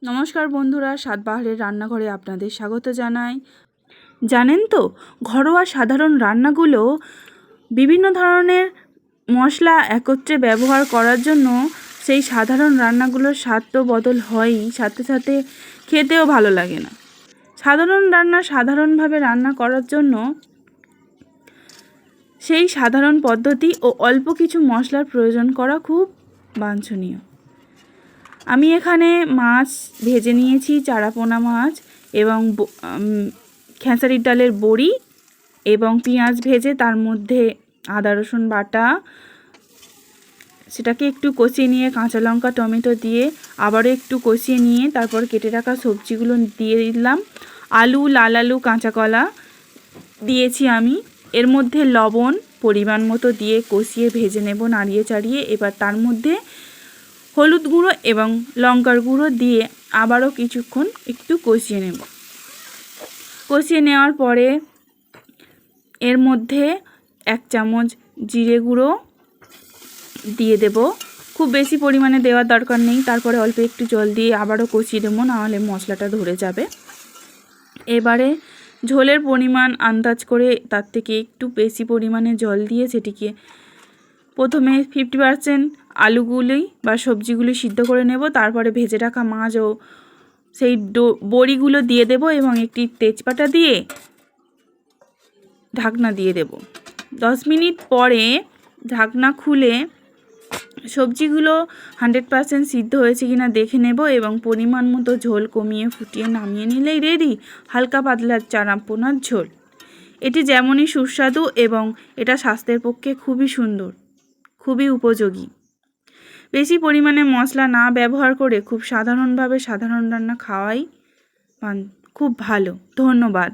নমস্কার বন্ধুরা, স্বাদবাহারের রান্নাঘরে আপনাদের স্বাগত জানাই। জানেন তো, ঘরোয়া সাধারণ রান্নাগুলো বিভিন্ন ধরনের মশলা একত্রে ব্যবহার করার জন্য সেই সাধারণ রান্নাগুলোর স্বাদ তো বদল হয়ই, সাথে সাথে খেতেও ভালো লাগে না। সাধারণ রান্না সাধারণভাবে রান্না করার জন্য সেই সাধারণ পদ্ধতি ও অল্প কিছু মশলার প্রয়োজন করা খুব বাঞ্ছনীয়। আমি এখানে মাছ ভেজে নিয়েছি, চারাপোনা মাছ এবং খেসারির ডালের বড়ি এবং পেঁয়াজ ভেজে তার মধ্যে আদা রসুন বাটা, সেটাকে একটু কষিয়ে নিয়ে কাঁচা লঙ্কা টমেটো দিয়ে আবারও একটু কষিয়ে নিয়ে তারপর কেটে রাখা সবজিগুলো দিয়ে দিলাম। আলু, লাল আলু, কাঁচা কলা দিয়েছি আমি। এর মধ্যে লবণ পরিমাণ মতো দিয়ে কষিয়ে ভেজে নেব নাড়িয়ে চাড়িয়ে। এবার তার মধ্যে হলুদ গুঁড়ো এবং লঙ্কার গুঁড়ো দিয়ে আবারও কিছুক্ষণ একটু কষিয়ে নেব। কষিয়ে নেওয়ার পরে এর মধ্যে 1 চামচ জিরে গুঁড়ো দিয়ে দেব। খুব বেশি পরিমাণে দেওয়ার দরকার নেই। তারপরে অল্প একটু জল দিয়ে আবারও কষিয়ে দেবো, নাহলে মশলাটা ধরে যাবে। এবারে ঝোলের পরিমাণ আন্দাজ করে তার থেকে একটু বেশি পরিমাণে জল দিয়ে সেটিকে প্রথমে 50% আলুগুলি বা সবজিগুলি সিদ্ধ করে নেব। তারপরে ভেজে রাখা মাছ ও সেই বড়িগুলো দিয়ে দেব এবং একটি তেজপাতা দিয়ে ঢাকনা দিয়ে দেব। 10 মিনিট পরে ঢাকনা খুলে সবজিগুলো 100% সিদ্ধ হয়েছে কিনা দেখে নেব এবং পরিমাণ মতো ঝোল কমিয়ে ফুটিয়ে নামিয়ে নিলেই রেডি হালকা পাতলা চারাপোনার ঝোল। এটি যেমনই সুস্বাদু এবং এটা স্বাস্থ্যের পক্ষে খুবই সুন্দর, খুবই উপযোগী। বেশি পরিমাণে মশলা না ব্যবহার করে খুব সাধারণভাবে সাধারণ রান্না খাওয়াই খুব ভালো। ধন্যবাদ।